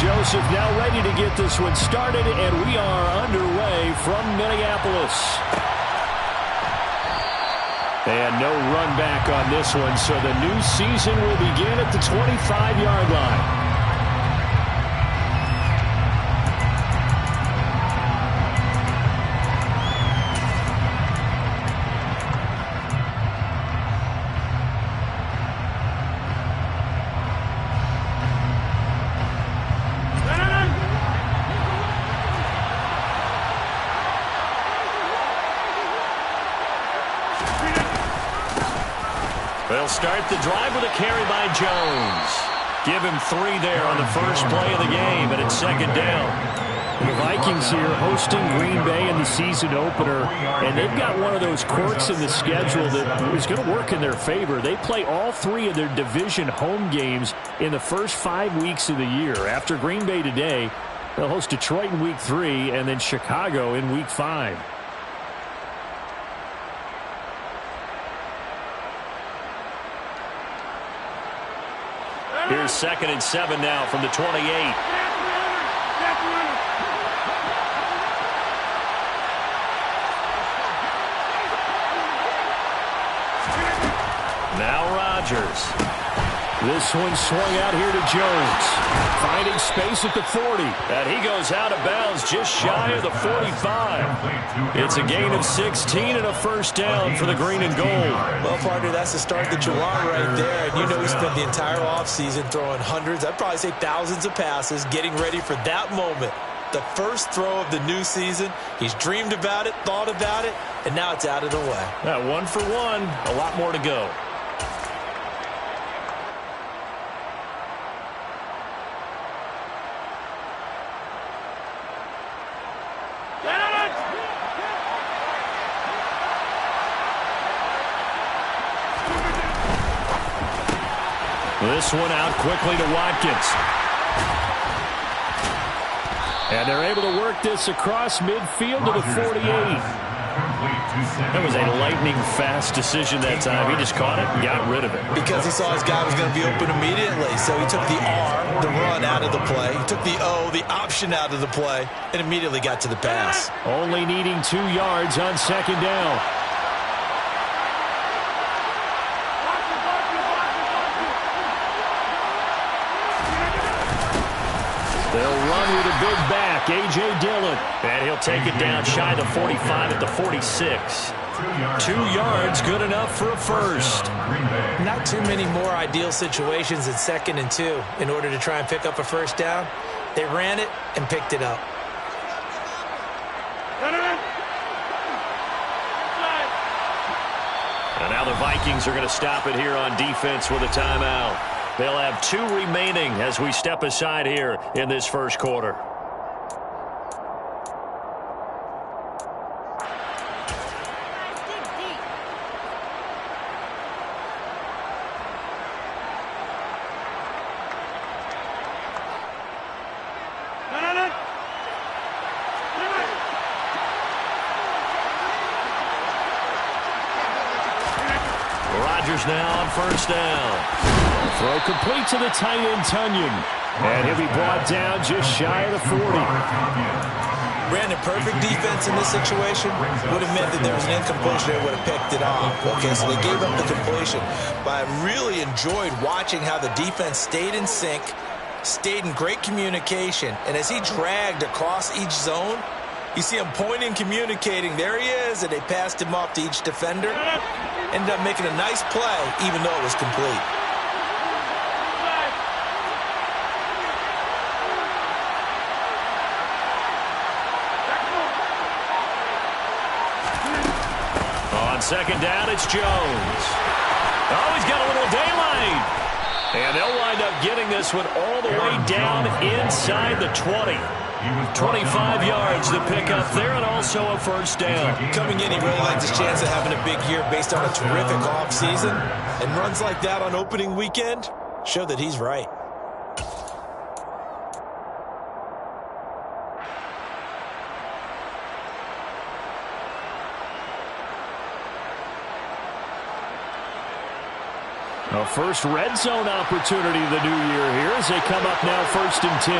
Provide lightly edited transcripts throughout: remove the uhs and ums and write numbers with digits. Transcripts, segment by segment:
Joseph now ready to get this one started, and we are underway from Minneapolis. And no run back on this one, so the new season will begin at the 25-yard line. They'll start the drive with a carry by Jones. Give him 3 there on the first play of the game, and it's second down. The Vikings here hosting Green Bay in the season opener, and they've got one of those quirks in the schedule that is going to work in their favor. They play all 3 of their division home games in the first 5 weeks of the year. After Green Bay today, they'll host Detroit in week 3 and then Chicago in week 5. Here's 2nd and 7 now from the 28. Now Rodgers. This one swung out here to Jones. Finding space at the 40. And he goes out of bounds just shy of the 45. It's a gain of 16 and a first down for the green and gold. Well, partner, that's the start that you want right there. And you know he spent the entire offseason throwing hundreds, I'd probably say thousands of passes, getting ready for that moment. The first throw of the new season. He's dreamed about it, thought about it, and now it's out of the way. That 1 for 1, a lot more to go. This one out quickly to Watkins. And they're able to work this across midfield to the 48. That was a lightning-fast decision that time. He just caught it and got rid of it. Because he saw his guy was going to be open immediately. So he took the R, the run, out of the play. He took the O, the option, out of the play, and immediately got to the pass. Only needing 2 yards on second down. They'll run with a big back, A.J. Dillon. And he'll take it down shy of the 45 at the 46. 2 yards, good enough for a first. Not too many more ideal situations at 2nd and 2 in order to try and pick up a first down. They ran it and picked it up. And now the Vikings are going to stop it here on defense with a timeout. They'll have 2 remaining as we step aside here in this first quarter. Rodgers now on first down. Throw complete to the tight end, Tunyon. And he'll be brought down just shy of the 40. Brandon, perfect defense in this situation would have meant that there was an incompletion. They would have picked it off. Okay, so they gave up the completion. But I really enjoyed watching how the defense stayed in sync, stayed in great communication. And as he dragged across each zone, you see him pointing, communicating. There he is, and they passed him off to each defender. Ended up making a nice play, even though it was complete. On second down, it's Jones. Oh, he's got a little daylight. And they'll wind up getting this one all the way down inside the 20. 25 yards to pick up there, and also a first down. Coming in, he realized his chance of having a big year based on a terrific offseason. And runs like that on opening weekend show that he's right. A first red zone opportunity of the new year here as they come up now 1st and 10.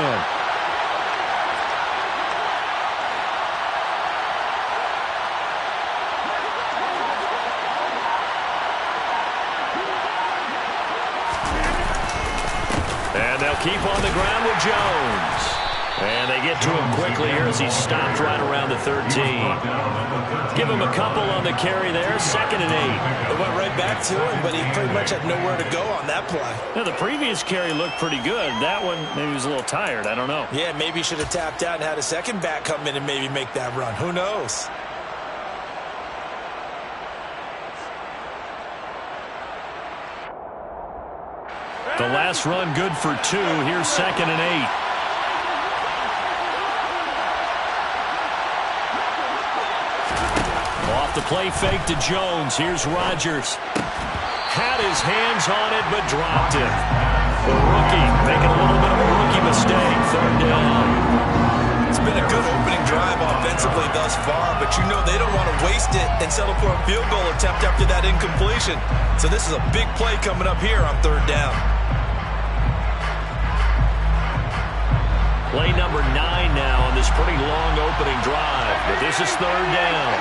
And they'll keep on the ground with Jones. And they get to him quickly here as he's stopped right around the 13. Give him a couple on the carry there, 2nd and 8. It went right back to him, but he pretty much had nowhere to go on that play. Yeah, the previous carry looked pretty good. That one, maybe he was a little tired. I don't know. Yeah, maybe he should have tapped out and had a second back come in and maybe make that run. Who knows? The last run good for 2. Here's 2nd and 8. Off the play fake to Jones. Here's Rodgers. Had his hands on it, but dropped it. The rookie making a little bit of a rookie mistake. 3rd down. It's been a good opening drive offensively thus far, but you know they don't want to waste it and settle for a field goal attempt after that incompletion. So this is a big play coming up here on 3rd down. Play number 9 now on this pretty long opening drive. But this is 3rd down.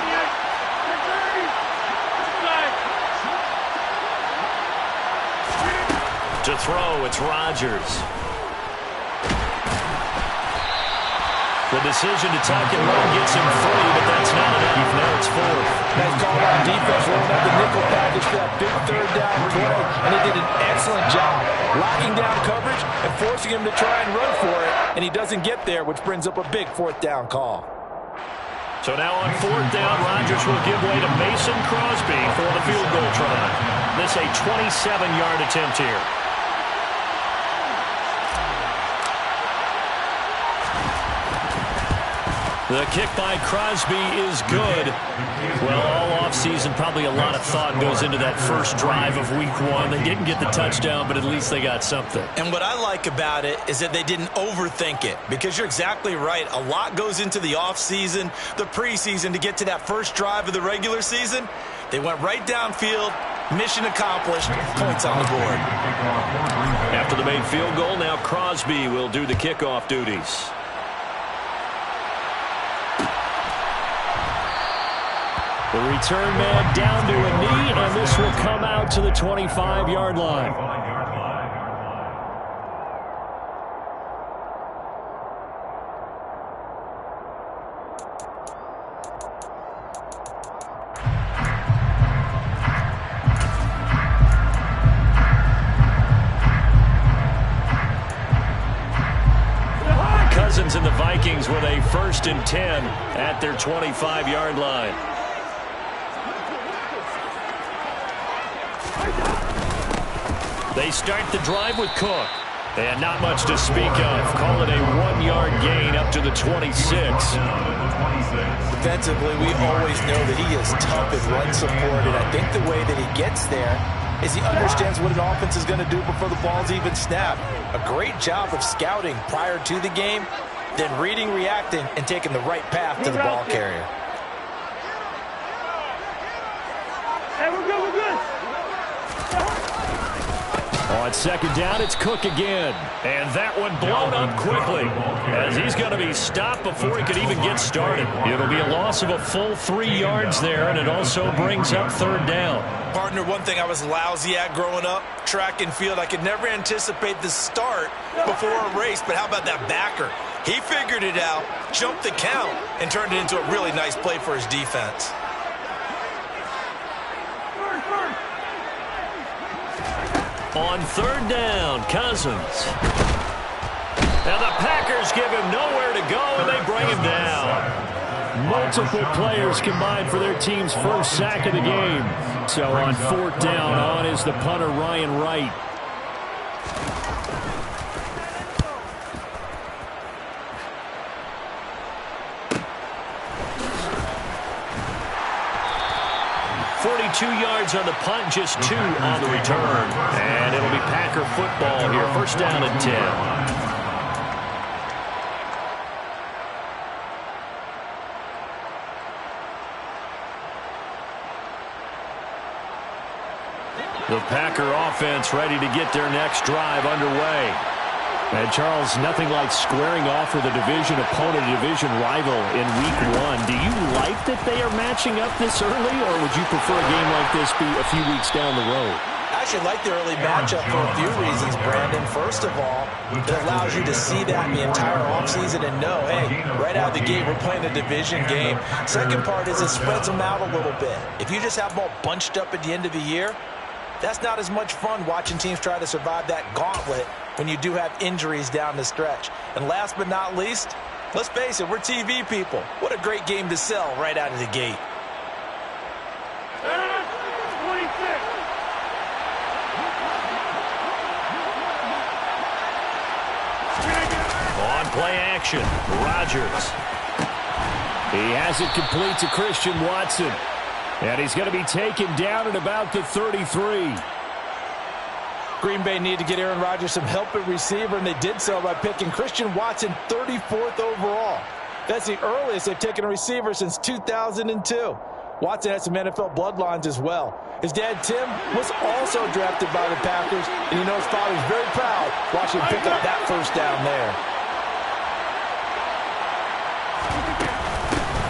To throw, it's Rodgers. The decision to tuck and run gets him free, but that's not enough. Now it's 4th. Nice call on defense, rolling up the nickel package for that big 3rd down play, and he did an excellent job locking down coverage and forcing him to try and run for it, and he doesn't get there, which brings up a big 4th down call. So now on 4th down, Rodgers will give way to Mason Crosby for the field goal try. This a 27-yard attempt here. The kick by Crosby is good. Well, all offseason, probably a lot of thought goes into that first drive of week 1. They didn't get the touchdown, but at least they got something. And what I like about it is that they didn't overthink it, because you're exactly right. A lot goes into the offseason, the preseason, to get to that first drive of the regular season. They went right downfield, mission accomplished, points on the board. After the made field goal, now Crosby will do the kickoff duties. The return man down to a knee, and this will come out to the 25-yard line. Cousins and the Vikings with a 1st and 10 at their 25-yard line. They start the drive with Cook. And not much to speak of. Call it a 1-yard gain up to the 26. Defensively, we always know that he is tough and run supported. I think the way that he gets there is he understands what an offense is going to do before the ball's even snapped. A great job of scouting prior to the game, then reading, reacting, and taking the right path to the ball carrier. Hey, we're good, we're good. On 2nd down, it's Cook again. And that one blown up quickly, as he's going to be stopped before he could even get started. It'll be a loss of a full 3 yards there, and it also brings up 3rd down. Partner, one thing I was lousy at growing up, track and field, I could never anticipate the start before a race, but how about that backer? He figured it out, jumped the count, and turned it into a really nice play for his defense. On 3rd down, Cousins. And the Packers give him nowhere to go, and they bring him down. Multiple players combined for their team's first sack of the game. So on 4th down, on is the punter, Ryan Wright. yards on the punt, just 2 on the return. And it'll be Packer football here. 1st down and 10. The Packer offense ready to get their next drive underway. And Charles, nothing like squaring off with a division opponent, a division rival in week 1. Do you like that they are matching up this early, or would you prefer a game like this be a few weeks down the road? I actually like the early matchup for a few reasons, Brandon. First of all, it allows you to see that in the entire offseason and know, hey, right out of the gate, we're playing a division game. Second part is it spreads them out a little bit. If you just have them all bunched up at the end of the year, that's not as much fun watching teams try to survive that gauntlet when you do have injuries down the stretch. And last but not least, let's face it, we're TV people. What a great game to sell right out of the gate. 26. On play action, Rodgers. He has it complete to Christian Watson. And he's going to be taken down at about the 33. Green Bay needed to get Aaron Rodgers some help at receiver, and they did so by picking Christian Watson 34th overall. That's the earliest they've taken a receiver since 2002. Watson has some NFL bloodlines as well. His dad, Tim, was also drafted by the Packers, and you know his father's very proud watching him pick up that first down there.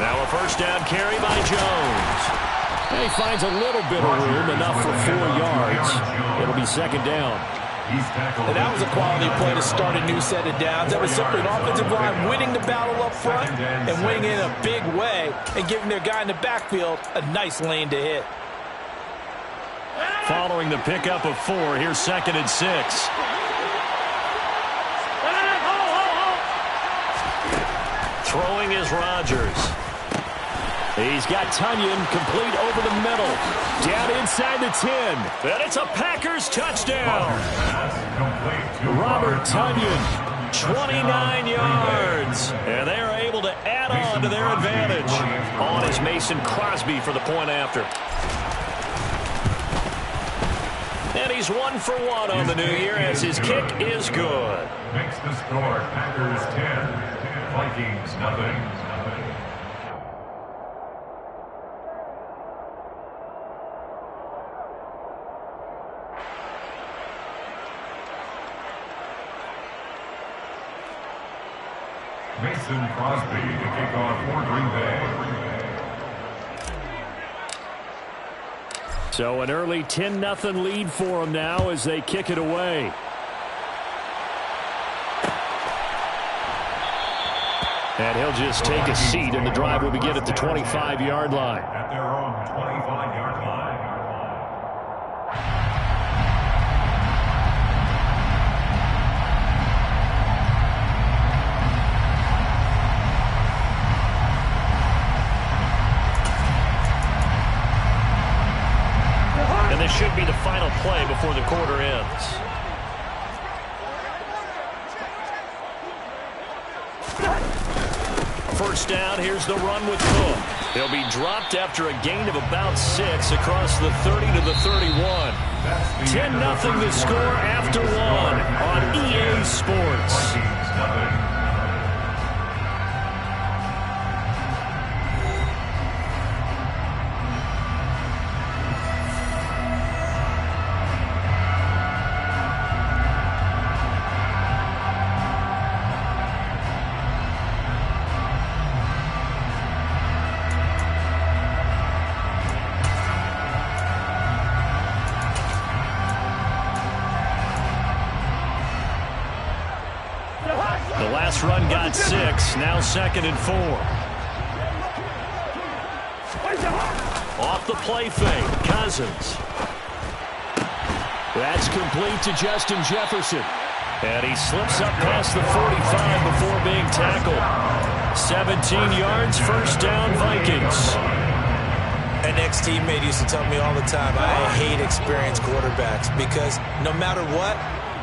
Now a first down carry by Jones. And he finds a little bit of room, enough for 4 yards. It'll be second down. And that was a quality play to start a new set of downs. That was simply an offensive line winning the battle up front and winning in a big way and giving their guy in the backfield a nice lane to hit. Following the pickup of 4, here's second and 6. Throwing is Rodgers. He's got Tunyon complete over the middle. Down inside the 10. And it's a Packers touchdown. Robert Tunyon, 29 yards. And they are able to add on to their advantage. On is Mason Crosby for the point after. And he's 1 for 1 on the new year as his kick is good. Makes the score Packers 10, Vikings nothing. Mason Crosby to kick off for Green Bay. So an early 10-0 lead for them now as they kick it away. And he'll just take a seat, and the drive will begin at the 25-yard line. At their own 25-yard line. And this should be the final play before the quarter ends. First down, here's the run with Cook. He'll be dropped after a gain of about 6 across the 30 to the 31. 10-0 the score after 1 on EA Sports. The last run got 6, now 2nd and 4. Off the play fake, Cousins. That's complete to Justin Jefferson. And he slips up past the 45 before being tackled. 17 yards, first down, Vikings. An ex-teammate used to tell me all the time, I hate experienced quarterbacks because no matter what,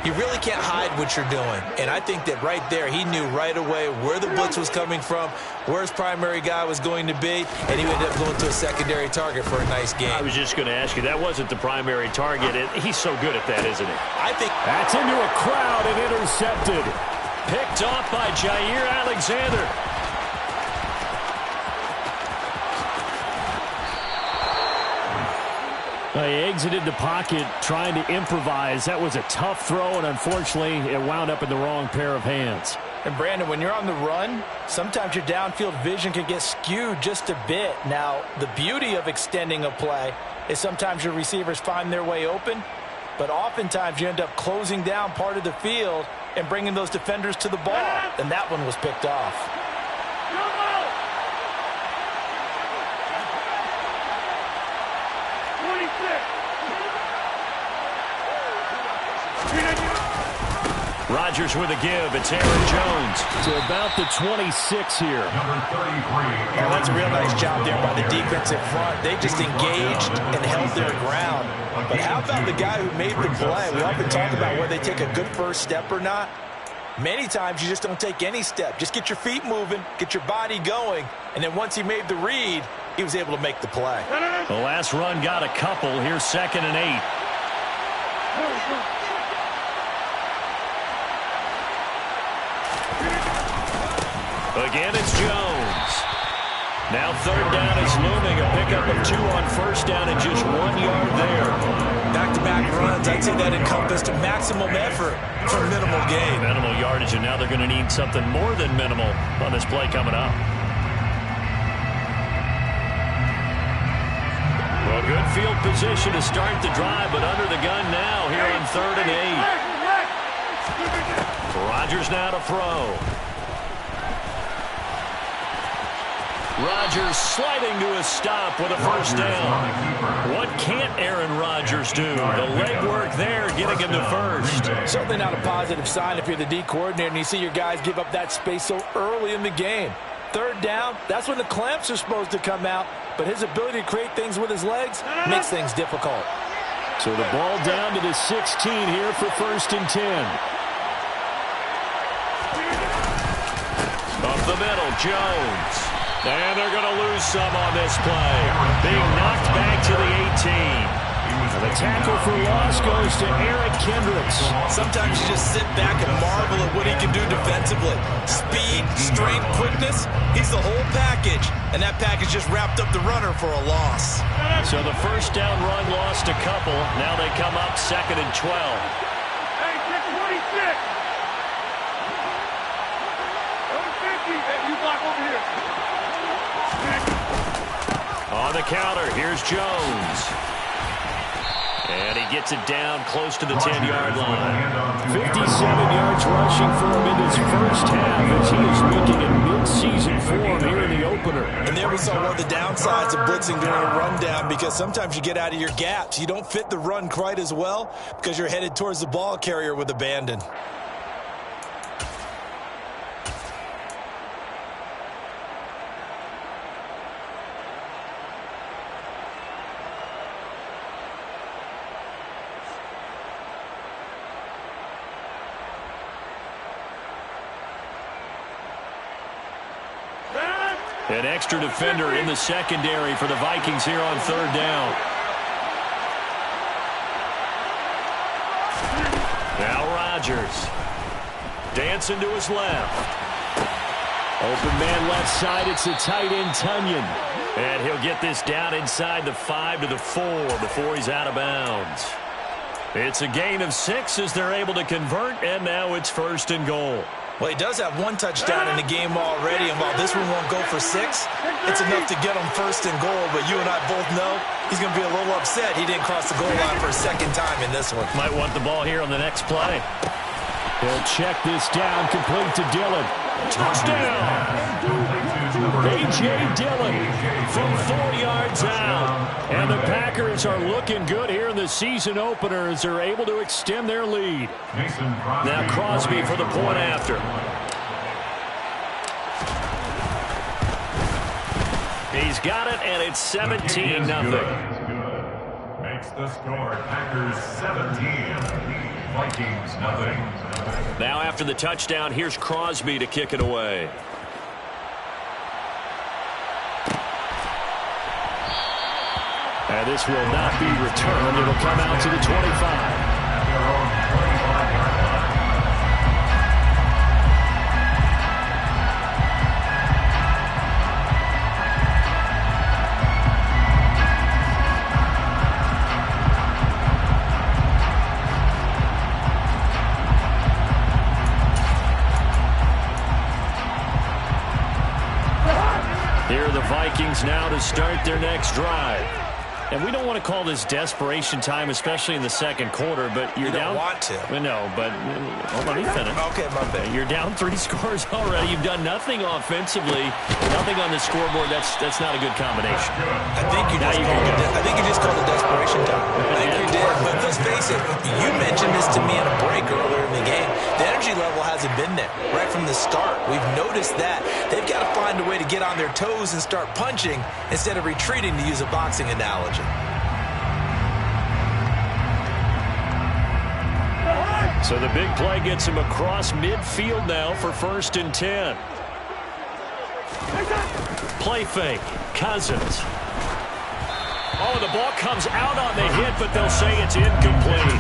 you really can't hide what you're doing. And I think that right there, he knew right away where the blitz was coming from, where his primary guy was going to be, and he ended up going to a secondary target for a nice game. I was just going to ask you, that wasn't the primary target. He's so good at that, isn't he? I think that's into a crowd and intercepted. Picked off by Jair Alexander. He exited the pocket trying to improvise. That was a tough throw, and unfortunately, it wound up in the wrong pair of hands. And, Brandon, when you're on the run, sometimes your downfield vision can get skewed just a bit. Now, the beauty of extending a play is sometimes your receivers find their way open, but oftentimes you end up closing down part of the field and bringing those defenders to the ball, and that one was picked off. Rodgers with a give. It's Aaron Jones to about the 26 here. Oh, that's a real nice job there by the defensive front. They just engaged and held their ground. But how about the guy who made the play? We often talk about whether they take a good first step or not. Many times you just don't take any step. Just get your feet moving, get your body going, and then once he made the read, he was able to make the play. The last run got a couple. Here's 2nd and 8. Again, it's Jones. Now 3rd down is looming. A pickup of 2 on 1st down and just 1 yard there. Back-to-back runs, I'd say that encompassed a maximum effort for minimal gain. Minimal yardage, and now they're going to need something more than minimal on this play coming up. Well, good field position to start the drive, but under the gun now here on 3rd and 8. Rodgers now to throw. Rodgers sliding to a stop with a 1st down. What can't Aaron Rodgers do? The legwork there getting him to 1st. Certainly not a positive sign if you're the D coordinator and you see your guys give up that space so early in the game. 3rd down, that's when the clamps are supposed to come out, but his ability to create things with his legs makes things difficult. So the ball down to the 16 here for 1st and 10. Up the middle, Jones. And they're going to lose some on this play. Being knocked back to the 18. And the tackle for loss goes to Eric Kendricks. Sometimes you just sit back and marvel at what he can do defensively. Speed, strength, quickness, he's the whole package. And that package just wrapped up the runner for a loss. So the 1st down run lost a couple. Now they come up 2nd and 12. Hey, 26. Over 50. Hey, you block over here. On the counter, here's Jones. And he gets it down close to the 10-yard line. 57 yards rushing for him in his 1st half as he is looking in mid-season form here in the opener. And there we saw one of the downsides of blitzing during a rundown, because sometimes you get out of your gaps. You don't fit the run quite as well because you're headed towards the ball carrier with abandon. An extra defender in the secondary for the Vikings here on 3rd down. Now Rodgers. Dancing to his left. Open man left side. It's a tight end, Tunyon. And he'll get this down inside the 5 to the 4 before he's out of bounds. It's a gain of 6 as they're able to convert, and now it's 1st and goal. Well, he does have 1 touchdown in the game already, and while this one won't go for 6, it's enough to get him 1st and goal. But you and I both know he's going to be a little upset he didn't cross the goal line for a 2nd time in this one. Might want the ball here on the next play. He'll check this down, complete to Dillon. Touchdown! A.J. Dillon from 4 yards out. And the Packers are looking good here in the season opener as they're able to extend their lead. Now Crosby for the point after. He's got it, and it's 17-0. Makes the score Packers 17, Vikings nothing. Now after the touchdown, here's Crosby to kick it away. And this will not be returned. It'll come out to the 25. Vikings now to start their next drive. And we don't want to call this desperation time, especially in the second quarter, but you're down. You don't want to. No, but let me finish. Okay, my bad. You're down 3 scores already. You've done nothing offensively, nothing on the scoreboard. That's not a good combination. I think you just called it desperation time. I think you did. But let's face it, you mentioned this to me in a break earlier in the game. The energy level hasn't been there right from the start. We've noticed that. They've got to find a way to get on their toes and start punching instead of retreating, to use a boxing analogy. So the big play gets him across midfield now for 1st and 10. Play fake. Cousins. Oh, the ball comes out on the hit, but they'll say it's incomplete.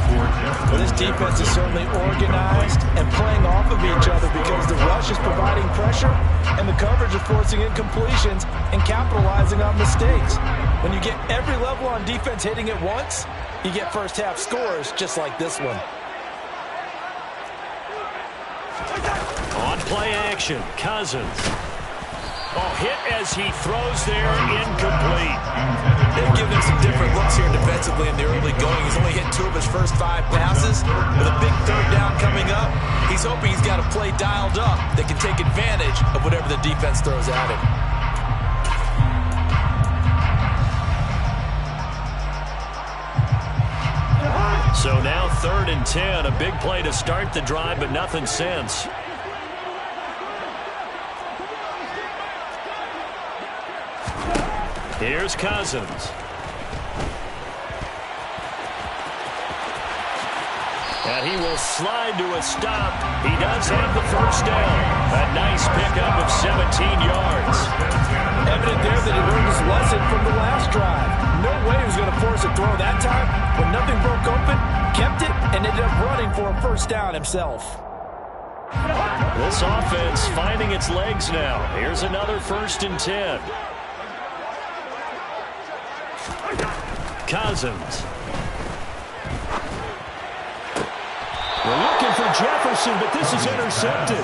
Well, this defense is certainly organized and playing off of each other because the rush is providing pressure and the coverage is forcing incompletions and capitalizing on mistakes. When you get every level on defense hitting at once, you get first half scores just like this one. On play action, Cousins. Oh, hit as he throws there, incomplete. They've given him some different looks here defensively in the early going. He's only hit 2 of his first 5 passes. With a big 3rd down coming up, he's hoping he's got a play dialed up that can take advantage of whatever the defense throws at him. So now 3rd and 10, a big play to start the drive, but nothing since. Here's Cousins. And he will slide to a stop. He does have the 1st down. A nice pickup of 17 yards. Evident there that he learned his lesson from the last drive. No way he was going to force a throw that time. When nothing broke open, kept it, and ended up running for a 1st down himself. This offense finding its legs now. Here's another 1st and 10. Cousins. We're looking for Jefferson, but this is intercepted.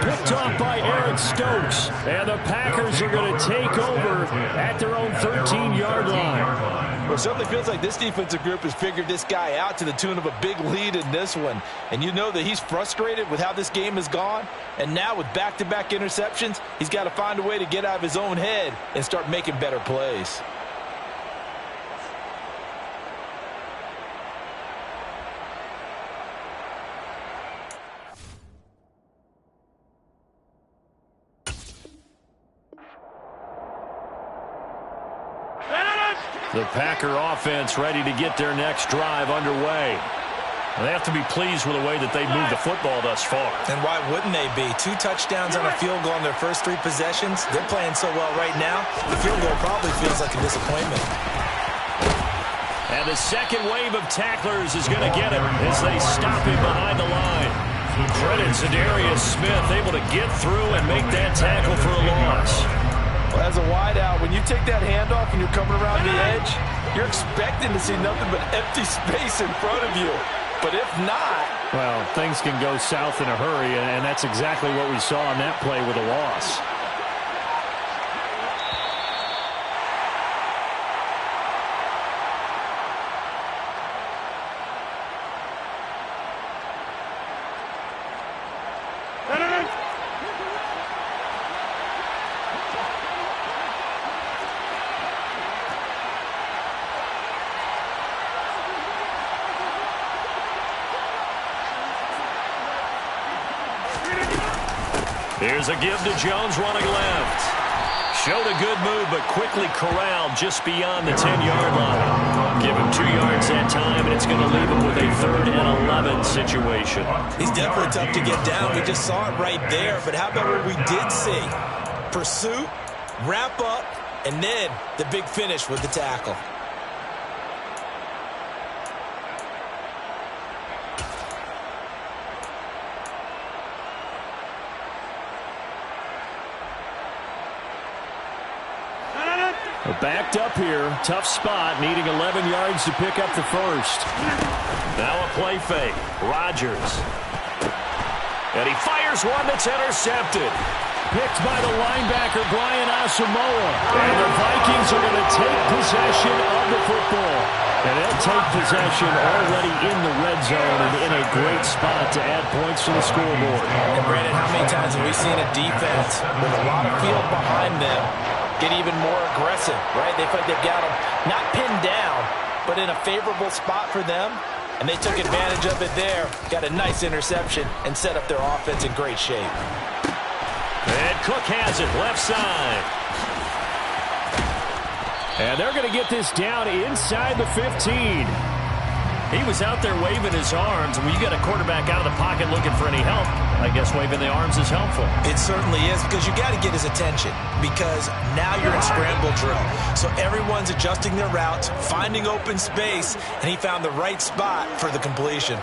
Picked off by Aaron Stokes. And the Packers are going to take over at their own 13-yard line. Well, it certainly feels like this defensive group has figured this guy out to the tune of a big lead in this one. And you know that he's frustrated with how this game has gone. And now with back-to-back interceptions, he's got to find a way to get out of his own head and start making better plays. The Packer offense ready to get their next drive underway. They have to be pleased with the way that they've moved the football thus far. And why wouldn't they be? 2 touchdowns on a field goal on their first 3 possessions. They're playing so well right now, the field goal probably feels like a disappointment. And the second wave of tacklers is going to get him as they stop him behind the line. Credit Zadarius Smith able to get through and make that tackle for a loss. Well, as a wideout, when you take that handoff and you're coming around the edge, you're expecting to see nothing but empty space in front of you. But if not... well, things can go south in a hurry, and that's exactly what we saw on that play with a loss. Here's a give to Jones running left. Showed a good move, but quickly corralled just beyond the 10-yard line. Give him 2 yards that time, and it's going to leave him with a 3rd and 11 situation. He's definitely tough to get down. We just saw it right there. But how about what we did see? Pursuit, wrap up, and then the big finish with the tackle. Backed up here, tough spot, needing 11 yards to pick up the 1st. Now a play fake, Rodgers. And he fires one that's intercepted. Picked by the linebacker, Brian Asamoah. And the Vikings are going to take possession of the football. And they'll take possession already in the red zone and in a great spot to add points to the scoreboard. And Brandon, how many times have we seen a defense with a lot of field behind them get even more aggressive, right? They feel like they've got them not pinned down, but in a favorable spot for them. And they took advantage of it there, got a nice interception, and set up their offense in great shape. And Cook has it, left side. And they're going to get this down inside the 15. He was out there waving his arms. When you got a quarterback out of the pocket looking for any help, I guess waving the arms is helpful. It certainly is, because you got to get his attention, because now you're in scramble drill. So everyone's adjusting their routes, finding open space, and he found the right spot for the completion.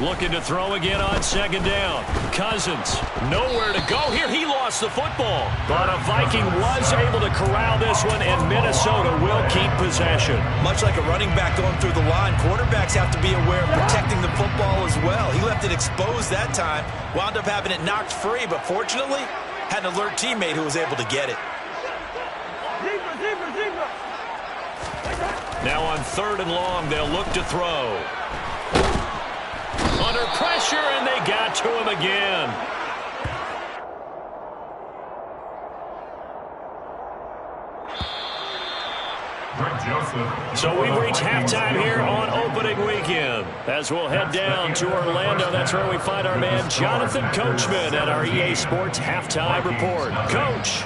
Looking to throw again on second down. Cousins, nowhere to go here. He lost the football. But a Viking was able to corral this one, and Minnesota will keep possession. Much like a running back going through the line, quarterbacks have to be aware of protecting the football as well. He left it exposed that time, wound up having it knocked free, but fortunately, had an alert teammate who was able to get it. Now on 3rd and long, they'll look to throw. Under pressure, and they got to him again. So we've reached halftime here on opening weekend. As we'll head down to Orlando, that's where we find our man Jonathan Coachman at our EA Sports Halftime Report. Coach.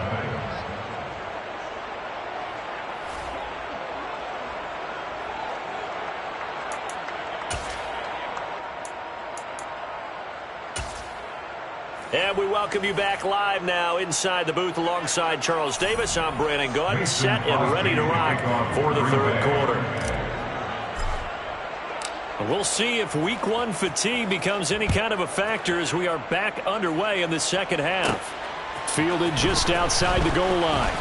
And we welcome you back live now inside the booth alongside Charles Davis. I'm Brandon Gaudin, set and ready to rock for the 3rd quarter. And we'll see if week 1 fatigue becomes any kind of a factor as we are back underway in the 2nd half. Fielded just outside the goal line.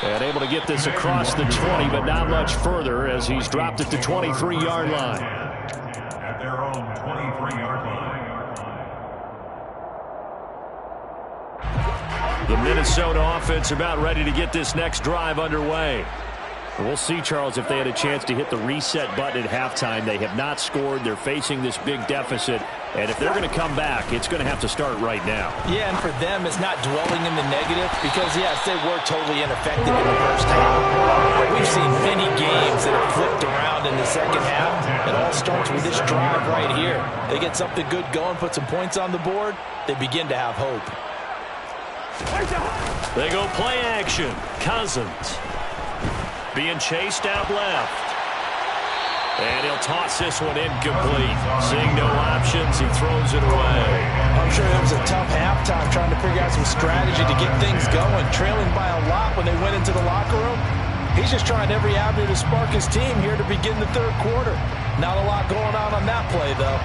And able to get this across the 20, but not much further as he's dropped at the 23-yard line. At their own 23-yard line. The Minnesota offense about ready to get this next drive underway. We'll see, Charles, if they had a chance to hit the reset button at halftime. They have not scored. They're facing this big deficit. And if they're going to come back, it's going to have to start right now. Yeah, and for them, it's not dwelling in the negative because, yes, they were totally ineffective in the first half. But we've seen many games that have flipped around in the second half. It all starts with this drive right here. They get something good going, put some points on the board, they begin to have hope. They go play action. Cousins being chased out left. And he'll toss this one incomplete. Seeing no options, he throws it away. I'm sure it was a tough halftime trying to figure out some strategy to get things going. Trailing by a lot when they went into the locker room. He's just trying every avenue to spark his team here to begin the 3rd quarter. Not a lot going on that play, though.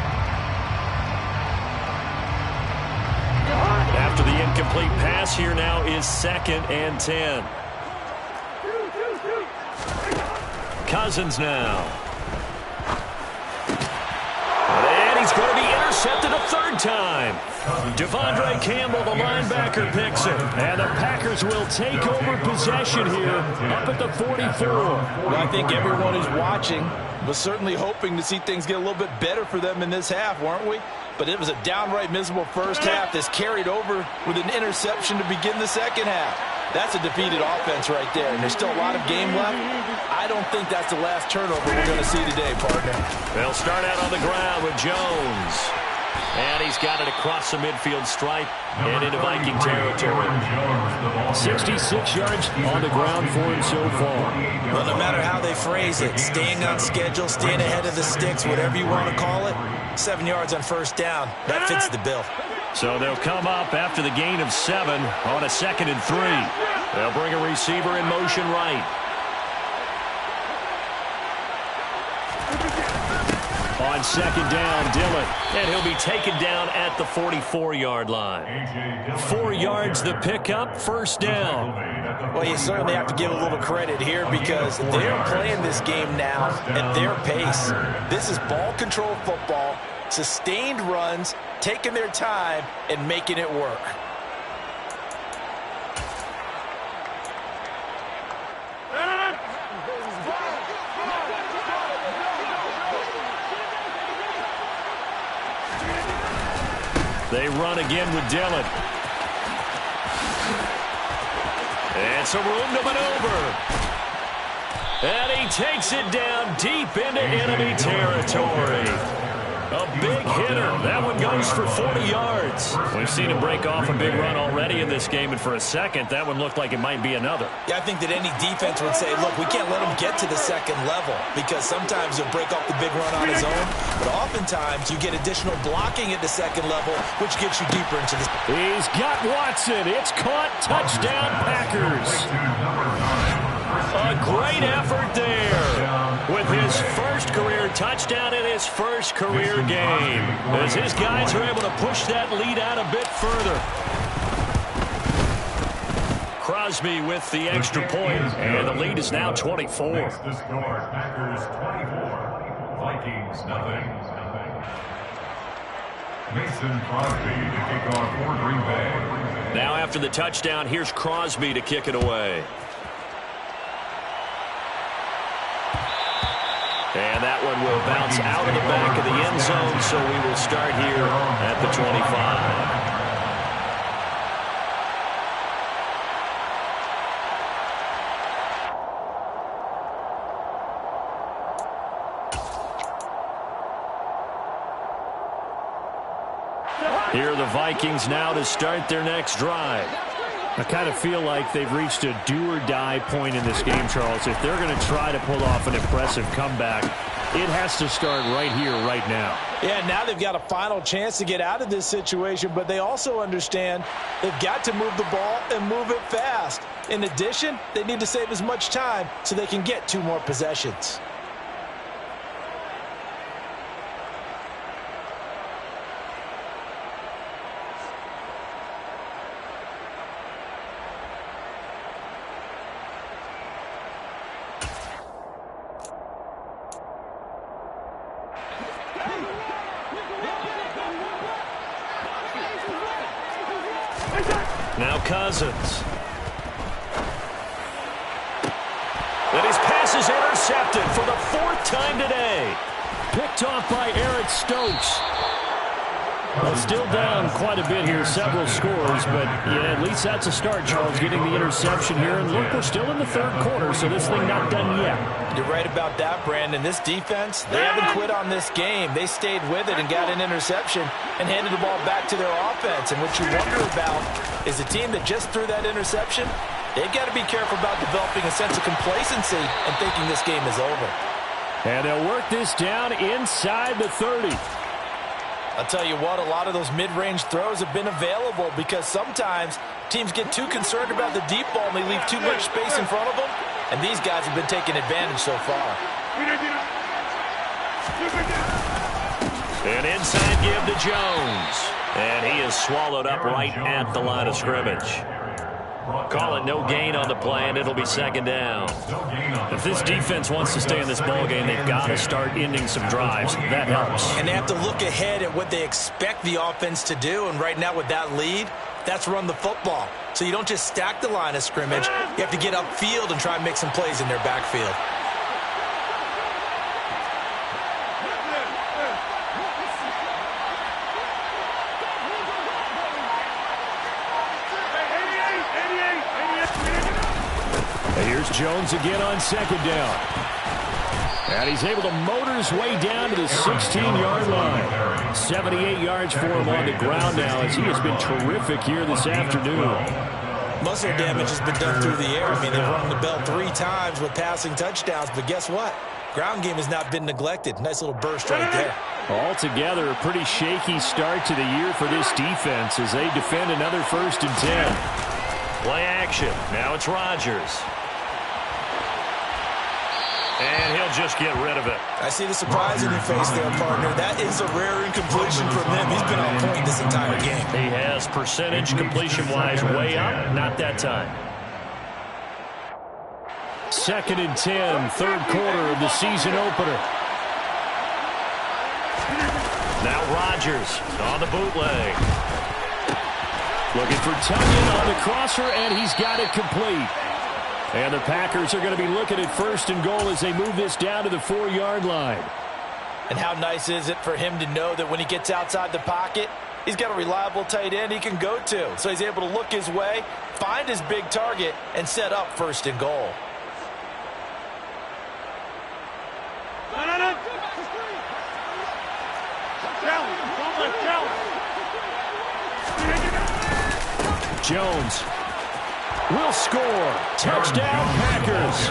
After the incomplete pass, here now is 2nd and 10. Cousins now. And he's going to be intercepted a 3rd time. Devondre Campbell, the linebacker, picks it. And the Packers will take over possession here up at the 44. Well, I think everyone who's watching was certainly hoping to see things get a little bit better for them in this half, weren't we? But it was a downright miserable first half that's carried over with an interception to begin the 2nd half. That's a defeated offense right there, and there's still a lot of game left. I don't think that's the last turnover we're going to see today, partner. They'll start out on the ground with Jones. And he's got it across the midfield stripe and into Viking territory. 66 yards on the ground for him so far. Well, no matter how they phrase it, staying on schedule, staying ahead of the sticks, whatever you want to call it, 7 yards on first down, that fits the bill. So they'll come up after the gain of 7 on a 2nd and 3. They'll bring a receiver in motion right. On 2nd down, Dillon. And he'll be taken down at the 44-yard line. 4 yards the pickup, first down. Well, you certainly have to give a little credit here because they're playing this game now at their pace. This is ball control football. Sustained runs, taking their time, and making it work. They run again with Dillon. And some room to maneuver. And he takes it down deep into enemy territory. A big hitter. That one goes for 40 yards. We've seen him break off a big run already in this game, and for a second, that one looked like it might be another. Yeah, I think that any defense would say, look, we can't let him get to the second level, because sometimes he'll break off the big run on his own, but oftentimes you get additional blocking at the second level, which gets you deeper into the... He's got Watson. It's caught. Touchdown, Packers. A great effort there with his first career touchdown in his first career game, as his guys are able to push that lead out a bit further. Crosby with the extra point, and the lead is now 24. Makes the score Packers 24, Vikings nothing. Mason Crosby to kick off for Green Bay. Now after the touchdown, here's Crosby to kick it away. And that one will bounce out of the back of the end zone, so we will start here at the 25. Here are the Vikings now to start their next drive. I kind of feel like they've reached a do-or-die point in this game, Charles. If they're going to try to pull off an impressive comeback, it has to start right here, right now. Yeah, now they've got a final chance to get out of this situation, but they also understand they've got to move the ball and move it fast. In addition, they need to save as much time so they can get 2 more possessions. Now Cousins. And his pass is intercepted for the 4th time today. Picked off by Eric Stokes. Well, still down quite a bit here, several scores, but yeah, at least that's a start, Charles, getting the interception here. And look, we're still in the 3rd quarter, so this thing not done yet. You're right about that, Brandon. This defense, they haven't quit on this game. They stayed with it and got an interception and handed the ball back to their offense. And what you wonder about is a team that just threw that interception, they've got to be careful about developing a sense of complacency and thinking this game is over. And they'll work this down inside the 30. I'll tell you what, a lot of those mid-range throws have been available because sometimes teams get too concerned about the deep ball and they leave too much space in front of them, and these guys have been taking advantage so far. An inside give to Jones, and he is swallowed up right at the line of scrimmage. Call it no gain on the play, and it'll be 2nd down. If this defense wants to stay in this ballgame, they've got to start ending some drives. That helps. And they have to look ahead at what they expect the offense to do, and right now with that lead, that's run the football. So you don't just stack the line of scrimmage. You have to get upfield and try and make some plays in their backfield. Here's Jones again on 2nd down. And he's able to motor his way down to the 16-yard line. 78 yards for him on the ground now, as he has been terrific here this afternoon. Muscle damage has been done through the air. I mean, they've rung the bell 3 times with passing touchdowns, but guess what? Ground game has not been neglected. Nice little burst right there. Altogether, a pretty shaky start to the year for this defense as they defend another 1st and 10. Play action. Now it's Rodgers. And he'll just get rid of it. I see the surprise in your face there, partner. That is a rare incompletion from him. He's been on point this entire game. He has percentage completion-wise way up. Not that time. 2nd and 10, 3rd quarter of the season opener. Now Rodgers on the bootleg. Looking for Tunyon on the crosser, and he's got it complete. And the Packers are going to be looking at 1st and goal as they move this down to the 4-yard line. And how nice is it for him to know that when he gets outside the pocket, he's got a reliable tight end he can go to. So he's able to look his way, find his big target, and set up 1st and goal. Jones will score. Touchdown, Packers.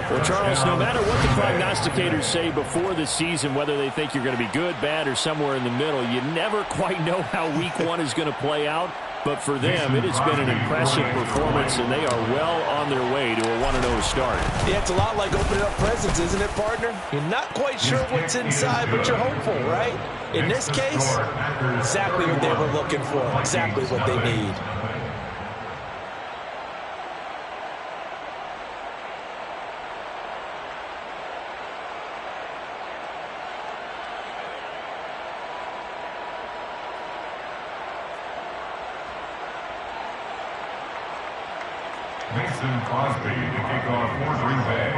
Well, Charles, no matter what the prognosticators say before the season, whether they think you're going to be good, bad, or somewhere in the middle, you never quite know how week 1 is going to play out. But for them, it has been an impressive performance, and they are well on their way to a 1-0 start. Yeah, it's a lot like opening up presents, isn't it, partner? You're not quite sure what's inside, but you're hopeful, right? In this case, exactly what they were looking for, exactly what they need. Mason Crosby to kick off for Green Bay.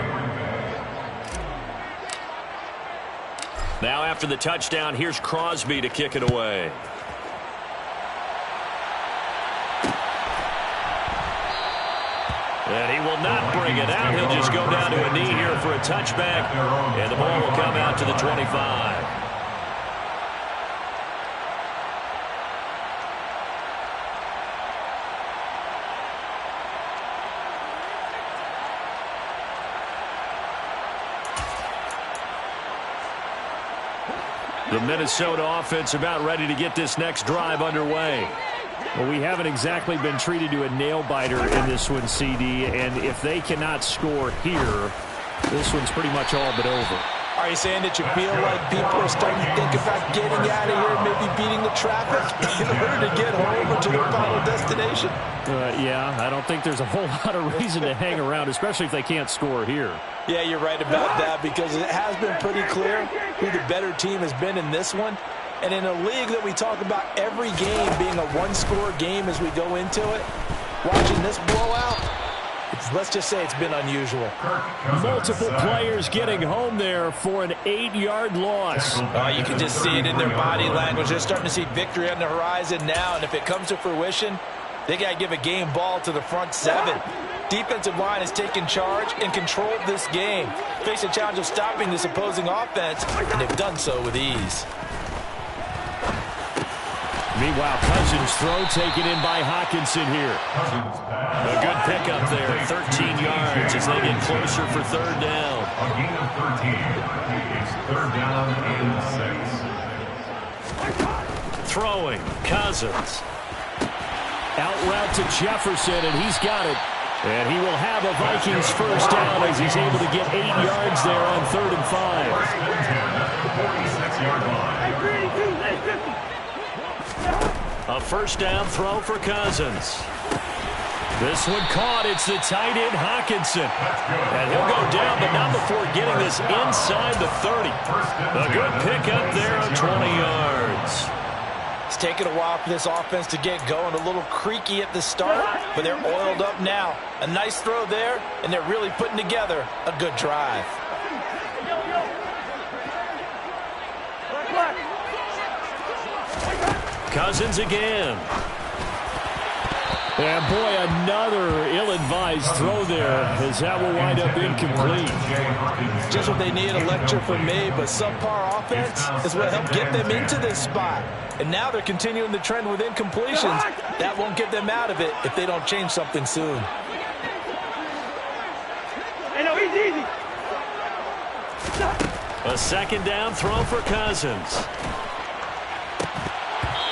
Now after the touchdown, here's Crosby to kick it away. And he will not bring it out. He'll just go down to a knee here for a touchback. And the ball will come out to the 25. The Minnesota offense about ready to get this next drive underway. Well, we haven't exactly been treated to a nail-biter in this one, CD, and if they cannot score here, this one's pretty much all but over. Are you saying that you feel like people are starting to think about getting out of here, maybe beating the traffic in order to get home or to their final destination? Yeah, I don't think there's a whole lot of reason to hang around, especially if they can't score here. Yeah, you're right about that, because it has been pretty clear who the better team has been in this one. And in a league that we talk about every game being a one-score game as we go into it, watching this blowout, let's just say it's been unusual. Multiple players getting home there for an 8-yard loss. You can just see it in their body language. They're starting to see victory on the horizon now, and if it comes to fruition, they got to give a game ball to the front 7. Defensive line has taken charge and controlled this game. Face a challenge of stopping this opposing offense, and they've done so with ease. Meanwhile, Cousins' throw taken in by Hockenson here. A good pickup there, 13 yards as they get closer for 3rd down. A gain of 13. It's 3rd down and 6. Throwing, Cousins. Out route to Jefferson, and he's got it. And he will have a Vikings 1st down as he's able to get 8 yards there on 3rd and 5. 46-yard line. A 1st down throw for Cousins. This one caught. It's the tight end, Hockenson. And he'll go down, but not before getting this inside the 30. A good pickup there on 20 yards. It's taken a while for this offense to get going. A little creaky at the start, but they're oiled up now. A nice throw there, and they're really putting together a good drive. Cousins again. And boy, another ill-advised throw there as that will wind up incomplete. Just what they need, a lecture from me, but subpar offense is what helped get them into this spot. And now they're continuing the trend with incompletions. That won't get them out of it if they don't change something soon. A 2nd down throw for Cousins.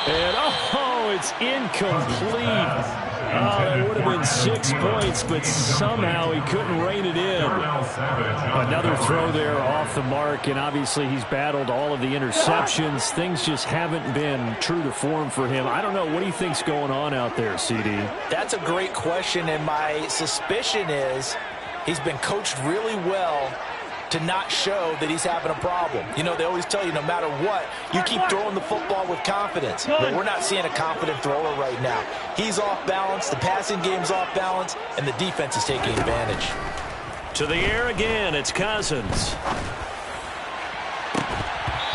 And, oh, it's incomplete. Oh, that would have been 6 points, but somehow he couldn't rein it in. Another throw there off the mark, and obviously he's battled all of the interceptions. Things just haven't been true to form for him. I don't know. What do you think's going on out there, CD? That's a great question, and my suspicion is he's been coached really well to not show that he's having a problem. You know, they always tell you no matter what, you keep throwing the football with confidence. But we're not seeing a confident thrower right now. He's off balance, the passing game's off balance, and the defense is taking advantage. To the air again, it's Cousins.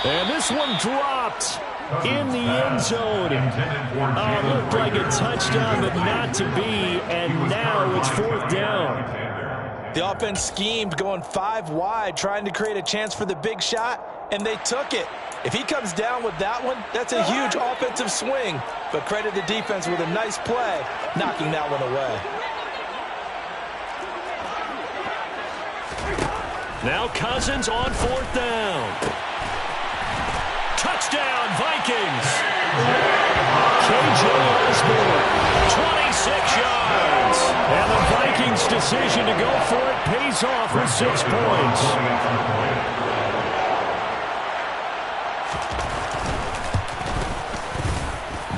And this one dropped in the end zone. It looked like a touchdown, but not to be, and now it's 4th down. The offense schemed going 5 wide, trying to create a chance for the big shot, and they took it. If he comes down with that one, that's a huge offensive swing. But credit the defense with a nice play, knocking that one away. Now Cousins on 4th down. Touchdown, Vikings. KJ Osborne, 26 yards. And the Vikings' decision to go for it pays off with 6 points.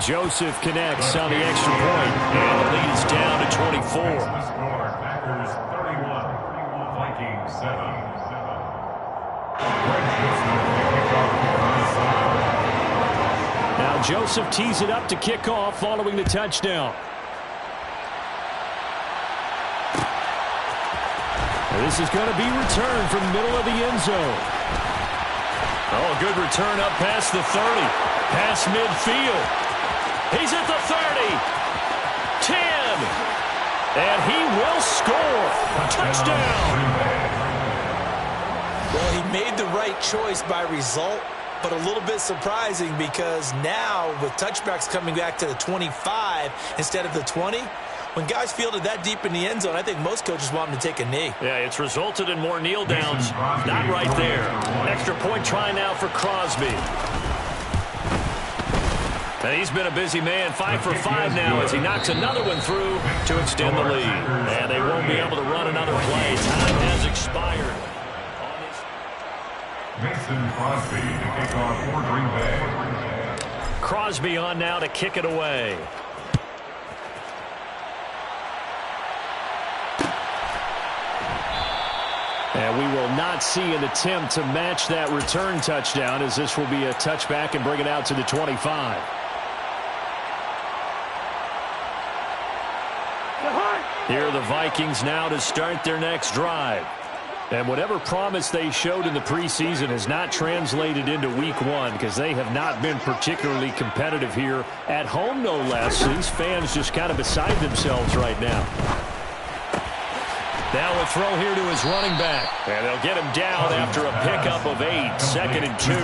Joseph connects on the extra point, and the lead is down to 24. Packers 31, Vikings 7. Now Joseph tees it up to kick off following the touchdown. This is going to be returned from the middle of the end zone. Oh, good return up past the 30. Past midfield. He's at the 30. 10. And he will score. Touchdown. Well, he made the right choice by result, but a little bit surprising because now with touchbacks coming back to the 25 instead of the 20, when guys fielded that deep in the end zone, I think most coaches want him to take a knee. Yeah, it's resulted in more kneel downs. Not right there. Extra point try now for Crosby. And he's been a busy man, 5 for 5 now as he knocks another one through to extend the lead. And they won't be able to run another play. Time has expired. Mason Crosby to kick off for Green Bay. Crosby on now to kick it away. And we will not see an attempt to match that return touchdown, as this will be a touchback and bring it out to the 25. Here are the Vikings now to start their next drive. And whatever promise they showed in the preseason has not translated into week 1 because they have not been particularly competitive here at home, no less. These fans just kind of beside themselves right now. Now a throw here to his running back. And they'll get him down after a pickup of 8. 2nd and 2.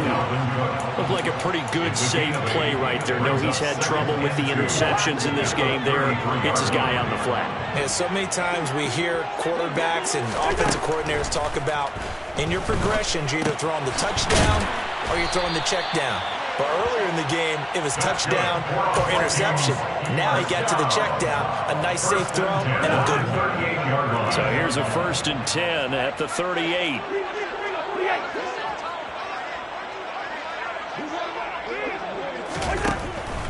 Looked like a pretty good, safe play right there. No, he's had trouble with the interceptions in this game there. Hits his guy on the flat. Yeah, so many times we hear quarterbacks and offensive coordinators talk about in your progressions, you're either throwing the touchdown or you're throwing the check down. But earlier in the game, it was touchdown or interception. Now he got to the check down, a nice safe throw, and a good one. So here's a 1st and 10 at the 38.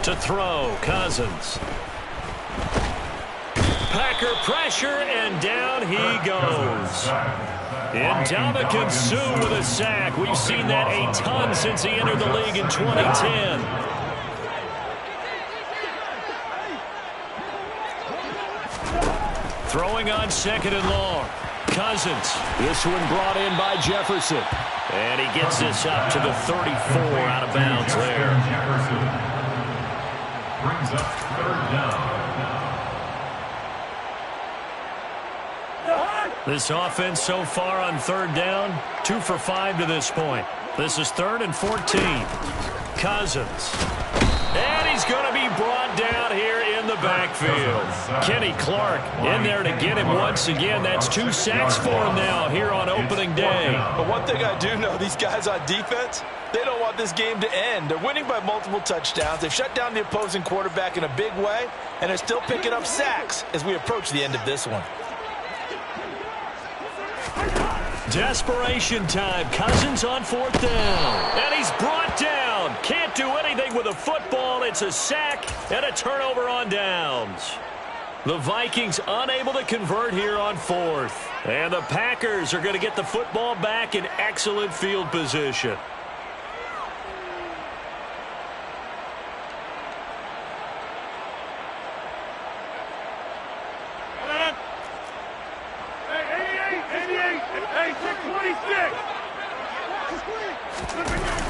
To throw, Cousins. Packer pressure, and down he goes. Ndamukong Suh with a sack. We've seen that a ton since he entered the league in 2010. Throwing on 2nd and long. Cousins. This one brought in by Jefferson. And he gets this up to the 34 out of bounds there. Jefferson brings up 3rd down. This offense so far on 3rd down, 2 for 5 to this point. This is 3rd and 14. Cousins. And he's going to be brought down here in the backfield. Kenny Clark in there to get him once again. That's 2 sacks for him now here on opening day. But one thing I do know, these guys on defense, they don't want this game to end. They're winning by multiple touchdowns. They've shut down the opposing quarterback in a big way, and they're still picking up sacks as we approach the end of this one. Desperation time. Cousins on 4th down. And he's brought down. Can't do anything with a football. It's a sack and a turnover on downs. The Vikings unable to convert here on fourth. And the Packers are going to get the football back in excellent field position.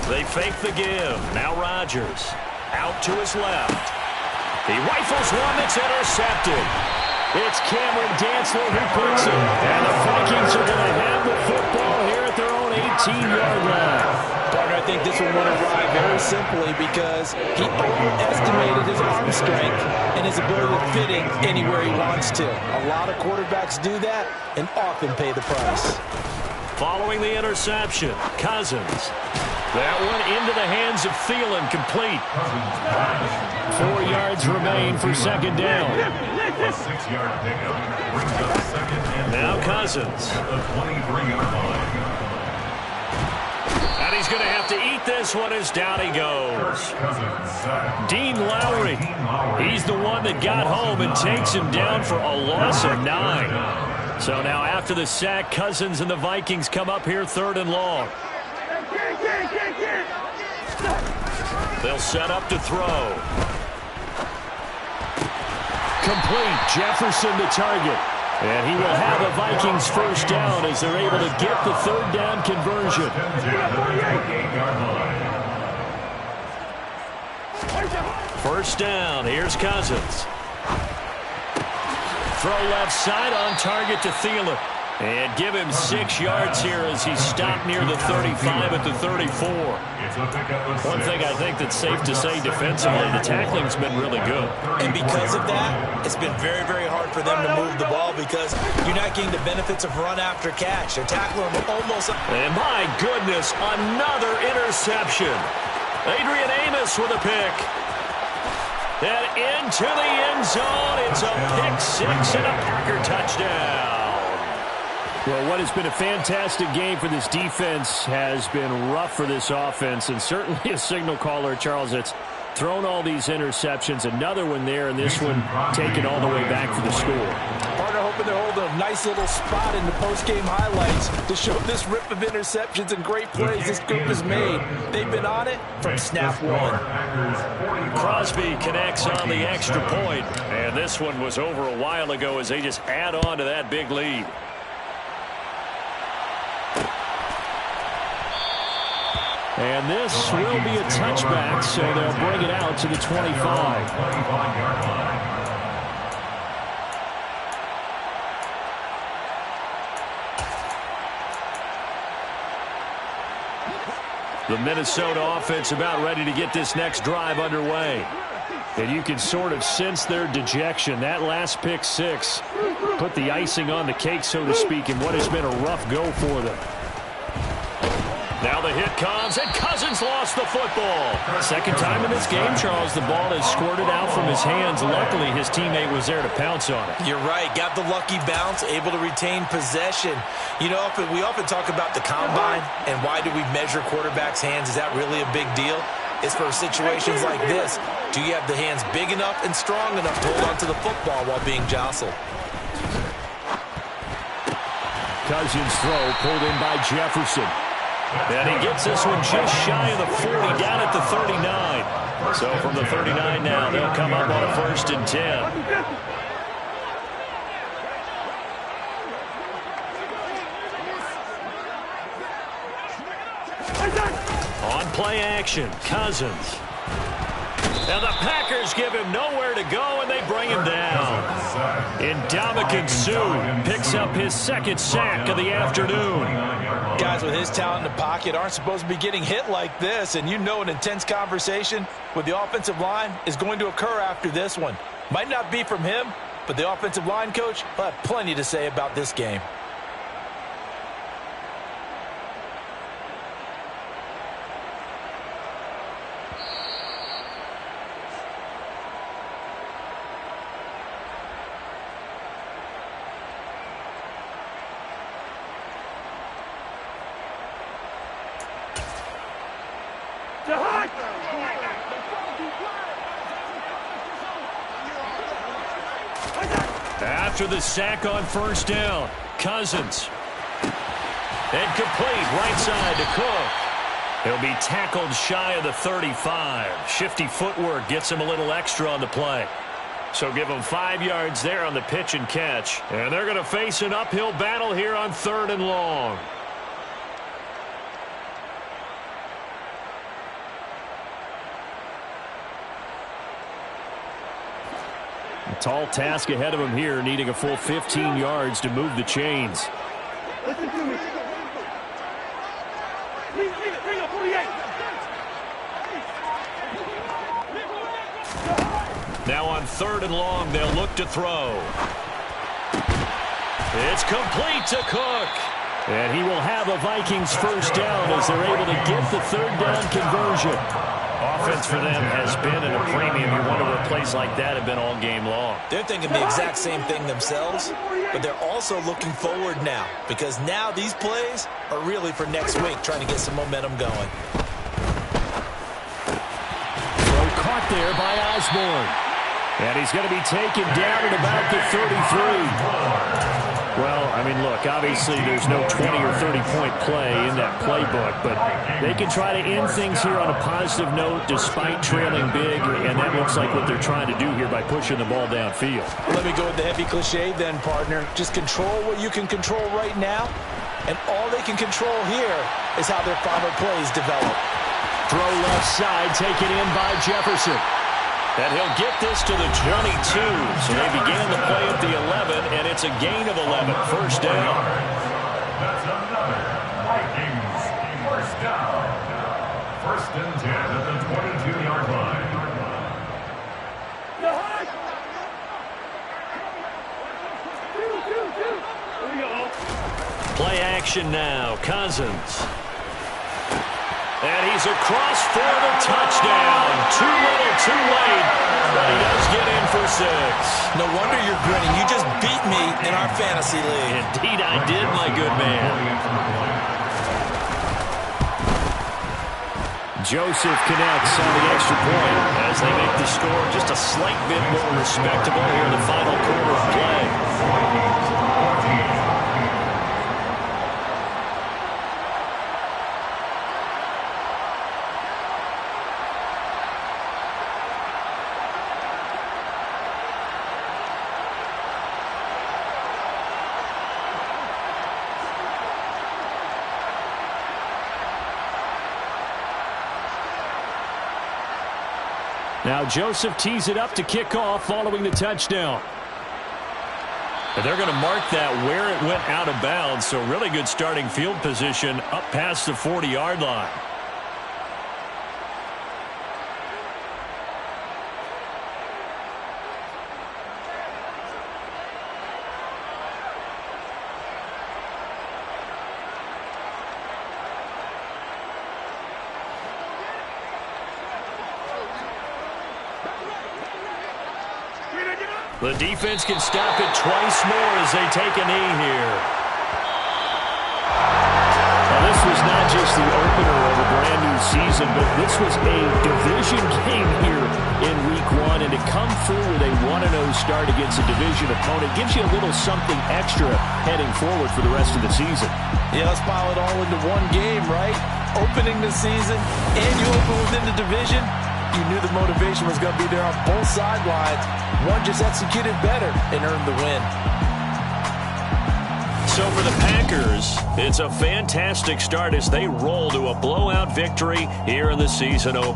They fake the give. Now Rodgers out to his left. He rifles one that's intercepted. It's Cameron Dantzler who picks it. And the Vikings are going to have the football here at their own 18-yard line. Partner, I think this one went awry very simply because he overestimated his arm strength and his ability to fit in anywhere he wants to. A lot of quarterbacks do that and often pay the price. Following the interception, Cousins. That one into the hands of Thielen, complete. 4 yards remain for second down. A 6-yard pickup brings up second and now Cousins. The 23-yard line. And he's going to have to eat this one as down he goes. Dean Lowry. He's the one that got home and takes him down for a loss of 9. So now after the sack, Cousins and the Vikings come up here third and long. They'll set up to throw. Complete. Jefferson the target. And he will have a Vikings first down as they're able to get the third down conversion. First down. Here's Cousins. Throw left side on target to Thielen. And give him 6 yards here as he's stopped near the 35 at the 34. One thing I think that's safe to say defensively, the tackling's been really good. And because of that, it's been very, very hard for them to move the ball because you're not getting the benefits of run after catch. They're tackling them almost. And my goodness, another interception. Adrian Amos with a pick. And into the end zone. It's a pick six and a Packer touchdown. Well, what has been a fantastic game for this defense has been rough for this offense, and certainly a signal caller, Charles, that's thrown all these interceptions. Another one there, and this one taken all the way back for the score. Partner hoping they're holding a nice little spot in the post-game highlights to show this rip of interceptions and great plays this group has made. They've been on it from snap one. Crosby connects on the extra point, and this one was over a while ago as they just add on to that big lead. And this will be a touchback, so they'll bring it out to the 25. The Minnesota offense about ready to get this next drive underway. And you can sort of sense their dejection. That last pick six put the icing on the cake, so to speak, in what has been a rough go for them. Now the hit comes, and Cousins lost the football. Second time in this game, Charles, the ball has squirted out from his hands. Luckily, his teammate was there to pounce on it. You're right. Got the lucky bounce, able to retain possession. You know, we often talk about the combine and why do we measure quarterbacks' hands. Is that really a big deal? It's for situations like this. Do you have the hands big enough and strong enough to hold onto the football while being jostled? Cousins' throw pulled in by Jefferson. And he gets this one just shy of the 40, down at the 39. So from the 39 now, they'll come up on a 1st and 10. On play action, Cousins. And the Packers give him nowhere to go, and they bring him down. Ndamukong Suh picks up his 2nd sack of the afternoon. Guys with his talent in the pocket aren't supposed to be getting hit like this, and you know an intense conversation with the offensive line is going to occur after this one. Might not be from him, but the offensive line coach will have plenty to say about this game. after the sack on first down. Cousins. And complete right side to Cook. He'll be tackled shy of the 35. Shifty footwork gets him a little extra on the play. So give him 5 yards there on the pitch and catch. And they're going to face an uphill battle here on 3rd and long. A tall task ahead of him here, needing a full 15 yards to move the chains. Listen to me. Bring up 48. Now on 3rd and long, they'll look to throw. It's complete to Cook. And he will have a Vikings first down as they're able to get the 3rd down conversion. Offense for them has been at a premium. You wonder what plays like that have been all game long. They're thinking the exact same thing themselves, but they're also looking forward now because now these plays are really for next week, trying to get some momentum going. Throw caught there by Osborne. And he's going to be taken down at about the 33. Well, I mean, look, obviously there's no 20 or 30-point play in that playbook, but they can try to end things here on a positive note despite trailing big, and that looks like what they're trying to do here by pushing the ball downfield. Let me go with the heavy cliche then, partner. Just control what you can control right now, and all they can control here is how their final plays develop. Throw left side, taken in by Jefferson. And he'll get this to the 22. So they began the play at the 11, and it's a gain of 11. First down. That's another Vikings first down. 1st and 10 at the 22-yard line. Play action now. Cousins. And he's across for the touchdown. Too little, too late. But he does get in for 6. No wonder you're grinning. You just beat me in our fantasy league. Indeed I did, my good man. Joseph connects on the extra point as they make the score just a slight bit more respectable here in the final quarter of play. Now Joseph tees it up to kick off following the touchdown. And they're going to mark that where it went out of bounds, so really good starting field position up past the 40-yard line. The defense can stop it twice more as they take a knee here. Now, this was not just the opener of a brand-new season, but this was a division game here in Week 1, and to come through with a 1-0 start against a division opponent gives you a little something extra heading forward for the rest of the season. Yeah, let's pile it all into one game, right? Opening the season, and you open within the division. You knew the motivation was going to be there on both sidelines. One just executed better and earned the win. So for the Packers, it's a fantastic start as they roll to a blowout victory here in the season opener.